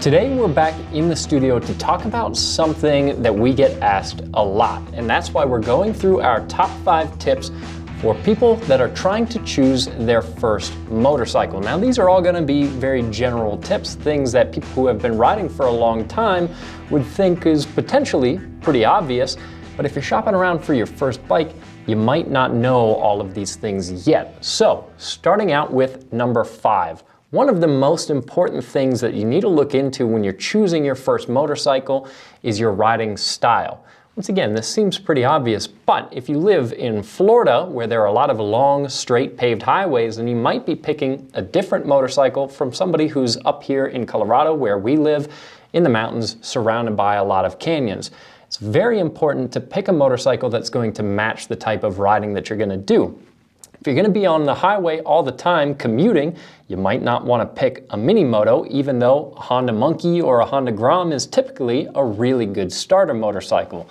Today we're back in the studio to talk about something that we get asked a lot, and that's why we're going through our top 5 tips for people that are trying to choose their first motorcycle. Now these are all going to be very general tips, things that people who have been riding for a long time would think is potentially pretty obvious, but if you're shopping around for your first bike, you might not know all of these things yet. So, starting out with number 5. One of the most important things that you need to look into when you're choosing your first motorcycle is your riding style. Once again, this seems pretty obvious, but if you live in Florida, where there are a lot of long, straight paved highways, then you might be picking a different motorcycle from somebody who's up here in Colorado, where we live, in the mountains, surrounded by a lot of canyons. It's very important to pick a motorcycle that's going to match the type of riding that you're going to do. If you're going to be on the highway all the time commuting, you might not want to pick a mini moto, even though a Honda Monkey or a Honda Grom is typically a really good starter motorcycle.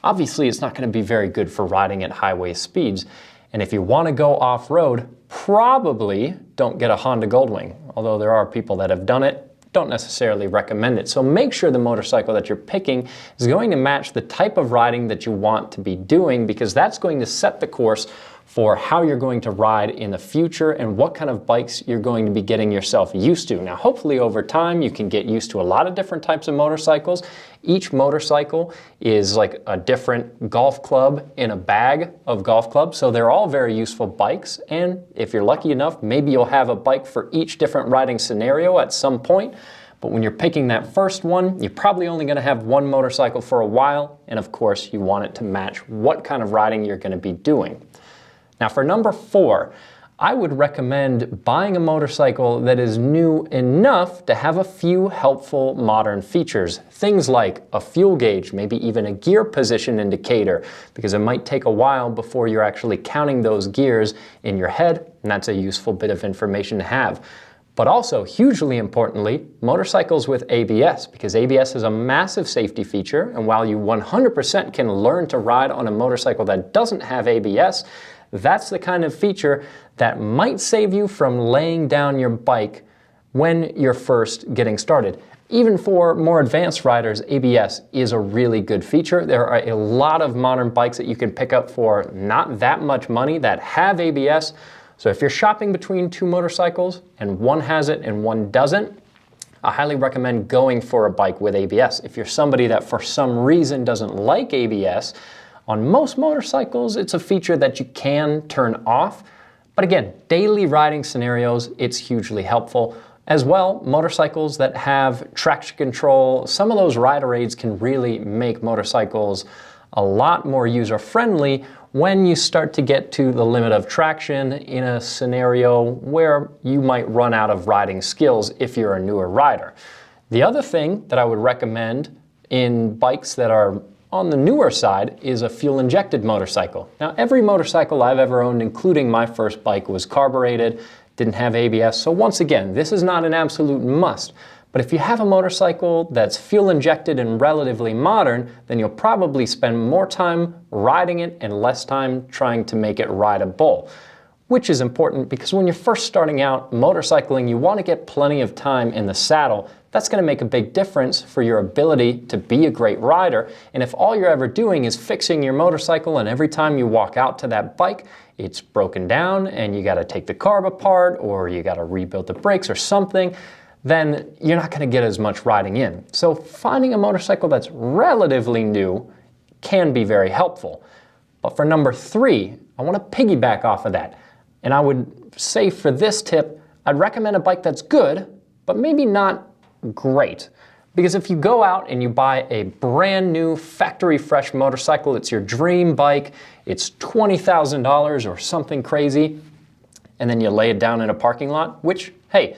Obviously, it's not going to be very good for riding at highway speeds. And if you want to go off-road, probably don't get a Honda Goldwing. Although there are people that have done it, don't necessarily recommend it. So make sure the motorcycle that you're picking is going to match the type of riding that you want to be doing, because that's going to set the course for how you're going to ride in the future and what kind of bikes you're going to be getting yourself used to. Now, hopefully over time you can get used to a lot of different types of motorcycles. Each motorcycle is like a different golf club in a bag of golf clubs, so they're all very useful bikes, and if you're lucky enough, maybe you'll have a bike for each different riding scenario at some point. But when you're picking that first one, you're probably only going to have one motorcycle for a while, and of course you want it to match what kind of riding you're going to be doing. Now for number 4, I would recommend buying a motorcycle that is new enough to have a few helpful modern features. Things like a fuel gauge, maybe even a gear position indicator, because it might take a while before you're actually counting those gears in your head, and that's a useful bit of information to have. But also, hugely importantly, motorcycles with ABS, because ABS is a massive safety feature, and while you 100% can learn to ride on a motorcycle that doesn't have ABS, that's the kind of feature that might save you from laying down your bike when you're first getting started. Even for more advanced riders, ABS is a really good feature. There are a lot of modern bikes that you can pick up for not that much money that have ABS. So if you're shopping between 2 motorcycles and one has it and one doesn't, I highly recommend going for a bike with ABS. If you're somebody that for some reason doesn't like ABS, on most motorcycles, it's a feature that you can turn off. But again, daily riding scenarios, it's hugely helpful. As well, motorcycles that have traction control, some of those rider aids can really make motorcycles a lot more user-friendly when you start to get to the limit of traction in a scenario where you might run out of riding skills if you're a newer rider. The other thing that I would recommend in bikes that are on the newer side is a fuel-injected motorcycle. Now, every motorcycle I've ever owned, including my first bike, was carbureted, didn't have ABS, so once again, this is not an absolute must. But if you have a motorcycle that's fuel-injected and relatively modern, then you'll probably spend more time riding it and less time trying to make it rideable. Which is important because when you're first starting out motorcycling, you want to get plenty of time in the saddle. That's going to make a big difference for your ability to be a great rider. And if all you're ever doing is fixing your motorcycle, and every time you walk out to that bike, it's broken down and you got to take the carb apart or you got to rebuild the brakes or something, then you're not going to get as much riding in. So finding a motorcycle that's relatively new can be very helpful. But for number 3, I want to piggyback off of that. And I would say for this tip, I'd recommend a bike that's good, but maybe not great. Because if you go out and you buy a brand new factory fresh motorcycle, it's your dream bike, it's $20,000 or something crazy, and then you lay it down in a parking lot, which, hey,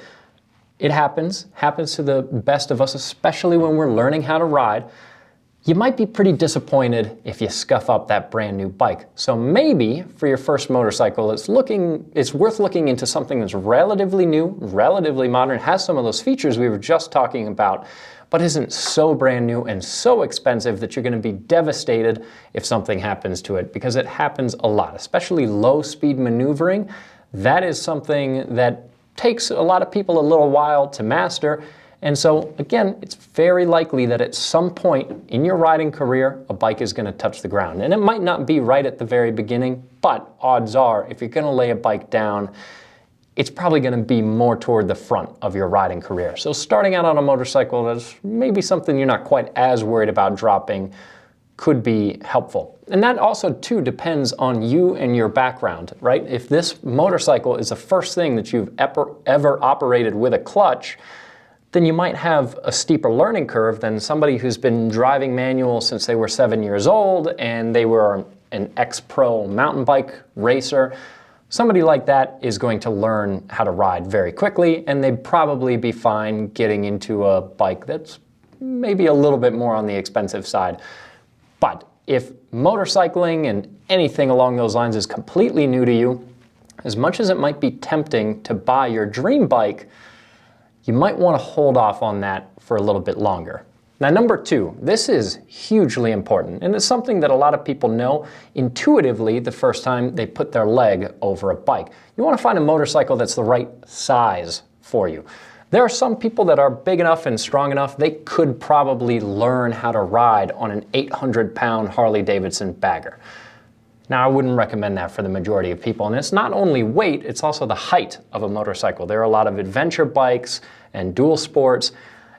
it happens to the best of us, especially when we're learning how to ride. You might be pretty disappointed if you scuff up that brand new bike. So maybe for your first motorcycle, it's worth looking into something that's relatively new, relatively modern, has some of those features we were just talking about, but isn't so brand new and so expensive that you're going to be devastated if something happens to it, because it happens a lot, especially low speed maneuvering. That is something that takes a lot of people a little while to master. And so again, it's very likely that at some point in your riding career, a bike is going to touch the ground. And it might not be right at the very beginning, but odds are if you're going to lay a bike down, it's probably going to be more toward the front of your riding career. So starting out on a motorcycle that's maybe something you're not quite as worried about dropping could be helpful. And that also too depends on you and your background, right? If this motorcycle is the first thing that you've ever operated with a clutch, then you might have a steeper learning curve than somebody who's been driving manual since they were 7 years old and they were an ex-pro mountain bike racer. Somebody like that is going to learn how to ride very quickly, and they'd probably be fine getting into a bike that's maybe a little bit more on the expensive side. But if motorcycling and anything along those lines is completely new to you, as much as it might be tempting to buy your dream bike, you might want to hold off on that for a little bit longer. Now, number 2, this is hugely important, and it's something that a lot of people know intuitively the first time they put their leg over a bike. You want to find a motorcycle that's the right size for you. There are some people that are big enough and strong enough, they could probably learn how to ride on an 800-pound Harley-Davidson bagger. Now, I wouldn't recommend that for the majority of people, and it's not only weight, it's also the height of a motorcycle. There are a lot of adventure bikes and dual sports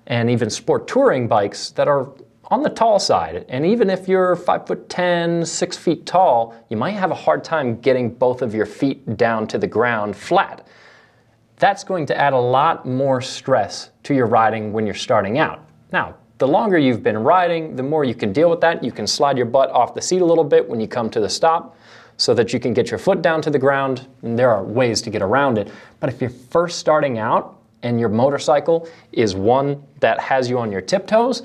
and even sport touring bikes that are on the tall side. And even if you're 5'10", 6 feet tall, you might have a hard time getting both of your feet down to the ground flat. That's going to add a lot more stress to your riding when you're starting out. Now, the longer you've been riding, the more you can deal with that. You can slide your butt off the seat a little bit when you come to the stop so that you can get your foot down to the ground, and there are ways to get around it. But if you're first starting out and your motorcycle is one that has you on your tiptoes,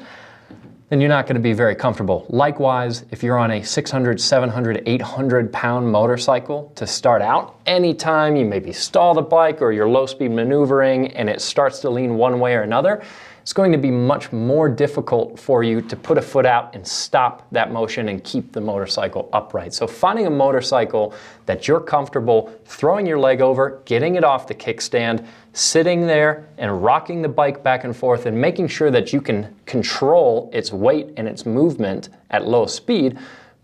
then you're not going to be very comfortable. Likewise, if you're on a 600, 700, 800-pound motorcycle to start out, anytime you maybe stall the bike or you're low-speed maneuvering and it starts to lean one way or another, it's going to be much more difficult for you to put a foot out and stop that motion and keep the motorcycle upright. So finding a motorcycle that you're comfortable throwing your leg over, getting it off the kickstand, sitting there and rocking the bike back and forth and making sure that you can control its weight and its movement at low speed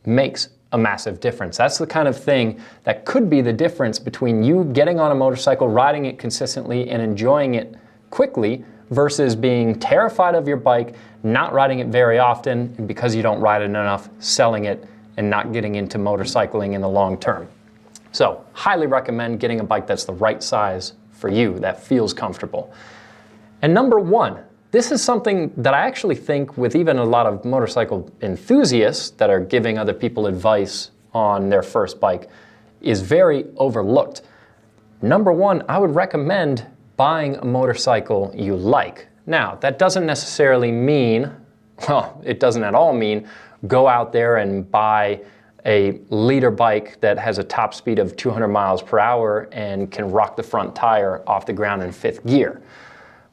makes a massive difference. That's the kind of thing that could be the difference between you getting on a motorcycle, riding it consistently and enjoying it quickly versus being terrified of your bike, not riding it very often, and because you don't ride it enough, selling it and not getting into motorcycling in the long term. So, highly recommend getting a bike that's the right size for you, that feels comfortable. And number 1, this is something that I actually think with even a lot of motorcycle enthusiasts that are giving other people advice on their first bike is very overlooked. Number 1, I would recommend buying a motorcycle you like. Now, that doesn't necessarily mean, well, it doesn't at all mean go out there and buy a leader bike that has a top speed of 200 miles per hour and can rock the front tire off the ground in 5th gear.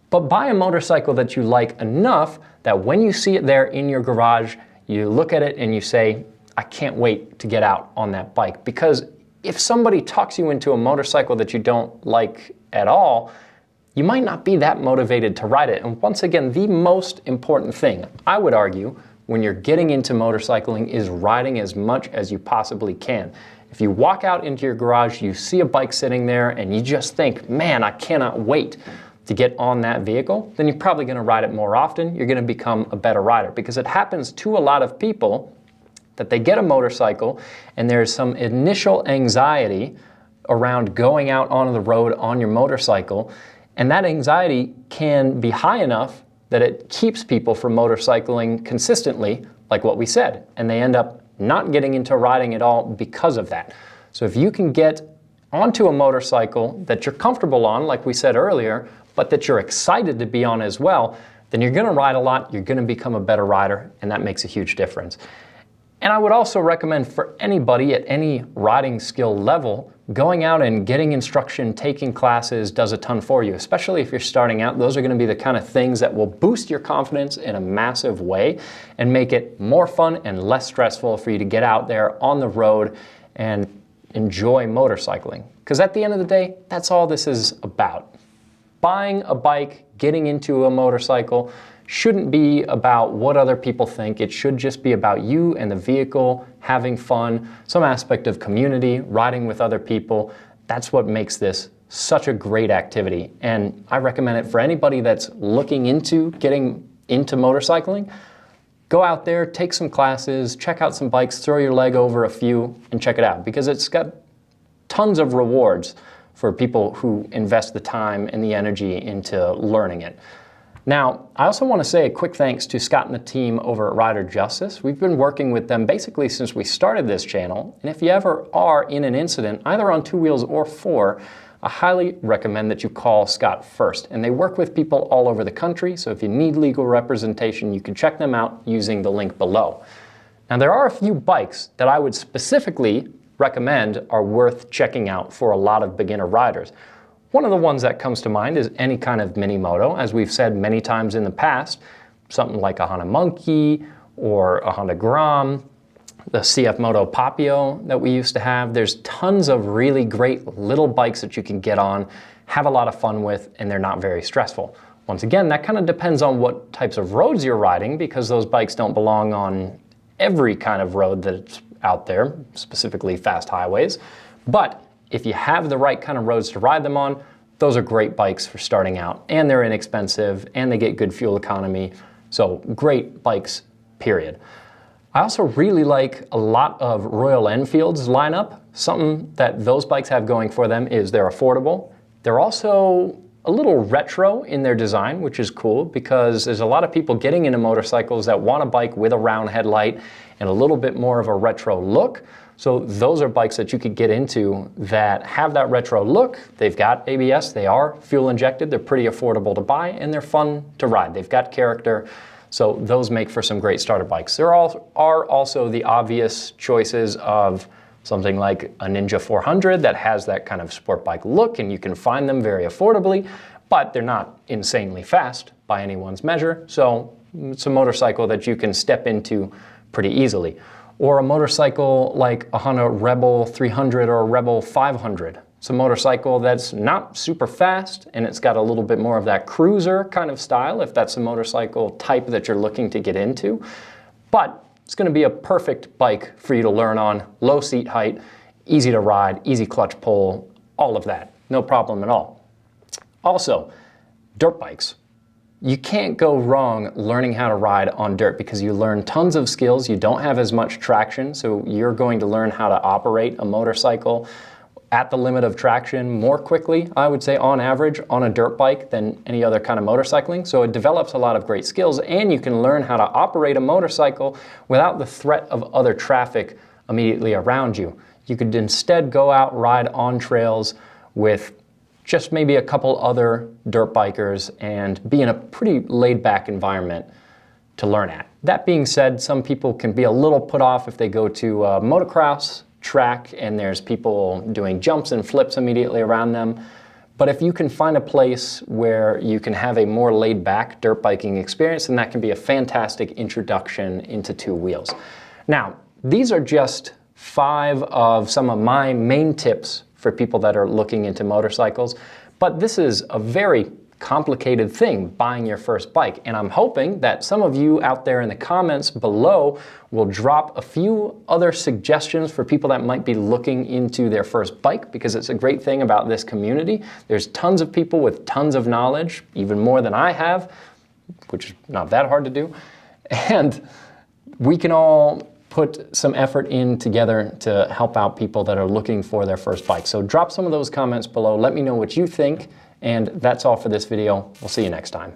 But buy a motorcycle that you like enough that when you see it there in your garage, you look at it and you say, I can't wait to get out on that bike. Because if somebody talks you into a motorcycle that you don't like at all, you might not be that motivated to ride it. And once again, the most important thing, I would argue, when you're getting into motorcycling is riding as much as you possibly can. If you walk out into your garage, you see a bike sitting there, and you just think, man, I cannot wait to get on that vehicle, then you're probably going to ride it more often. You're going to become a better rider, because it happens to a lot of people that they get a motorcycle and there's some initial anxiety around going out on the road on your motorcycle. And that anxiety can be high enough that it keeps people from motorcycling consistently, like what we said, and they end up not getting into riding at all because of that. So if you can get onto a motorcycle that you're comfortable on, like we said earlier, but that you're excited to be on as well, then you're going to ride a lot, you're going to become a better rider, and that makes a huge difference. And I would also recommend for anybody at any riding skill level, going out and getting instruction, taking classes does a ton for you, especially if you're starting out. Those are going to be the kind of things that will boost your confidence in a massive way and make it more fun and less stressful for you to get out there on the road and enjoy motorcycling. Because at the end of the day, that's all this is about. Buying a bike, getting into a motorcycle shouldn't be about what other people think. It should just be about you and the vehicle, having fun, some aspect of community, riding with other people. That's what makes this such a great activity. And I recommend it for anybody that's looking into getting into motorcycling. Go out there, take some classes, check out some bikes, throw your leg over a few and check it out, because it's got tons of rewards for people who invest the time and the energy into learning it. Now, I also want to say a quick thanks to Scott and the team over at Rider Justice. We've been working with them basically since we started this channel, and if you ever are in an incident, either on 2 wheels or 4, I highly recommend that you call Scott first. And they work with people all over the country, so if you need legal representation, you can check them out using the link below. Now, there are a few bikes that I would specifically recommend are worth checking out for a lot of beginner riders. One of the ones that comes to mind is any kind of mini moto. As we've said many times in the past, something like a Honda Monkey or a Honda Grom, the CF Moto Papio that we used to have. There's tons of really great little bikes that you can get on, have a lot of fun with, and they're not very stressful. Once again, that kind of depends on what types of roads you're riding, because those bikes don't belong on every kind of road that's out there, specifically fast highways. But if you have the right kind of roads to ride them on, those are great bikes for starting out, and they're inexpensive, and they get good fuel economy. So great bikes, period. I also really like a lot of Royal Enfield's lineup. Something that those bikes have going for them is they're affordable. They're also a little retro in their design, which is cool, because there's a lot of people getting into motorcycles that want a bike with a round headlight and a little bit more of a retro look. So those are bikes that you could get into that have that retro look. They've got ABS, they are fuel injected, they're pretty affordable to buy, and they're fun to ride. They've got character, so those make for some great starter bikes. There are also the obvious choices of something like a Ninja 400 that has that kind of sport bike look, and you can find them very affordably, but they're not insanely fast by anyone's measure, so it's a motorcycle that you can step into pretty easily. Or a motorcycle like a Honda Rebel 300 or a Rebel 500. It's a motorcycle that's not super fast, and it's got a little bit more of that cruiser kind of style, if that's a motorcycle type that you're looking to get into. But it's going to be a perfect bike for you to learn on. Low seat height, easy to ride, easy clutch pull, all of that. No problem at all. Also, dirt bikes. You can't go wrong learning how to ride on dirt, because you learn tons of skills. You don't have as much traction, so you're going to learn how to operate a motorcycle at the limit of traction more quickly, I would say, on average, on a dirt bike than any other kind of motorcycling. So it develops a lot of great skills, and you can learn how to operate a motorcycle without the threat of other traffic immediately around you. You could instead go out, ride on trails with just maybe a couple other dirt bikers and be in a pretty laid-back environment to learn at. That being said, some people can be a little put off if they go to a motocross track and there's people doing jumps and flips immediately around them. But if you can find a place where you can have a more laid-back dirt biking experience, then that can be a fantastic introduction into 2 wheels. Now, these are just 5 of some of my main tips for people that are looking into motorcycles, but this is a very complicated thing, buying your first bike, and I'm hoping that some of you out there in the comments below will drop a few other suggestions for people that might be looking into their first bike, because it's a great thing about this community. There's tons of people with tons of knowledge, even more than I have, which is not that hard to do, and we can all put some effort in together to help out people that are looking for their first bike. So drop some of those comments below. Let me know what you think. And that's all for this video. We'll see you next time.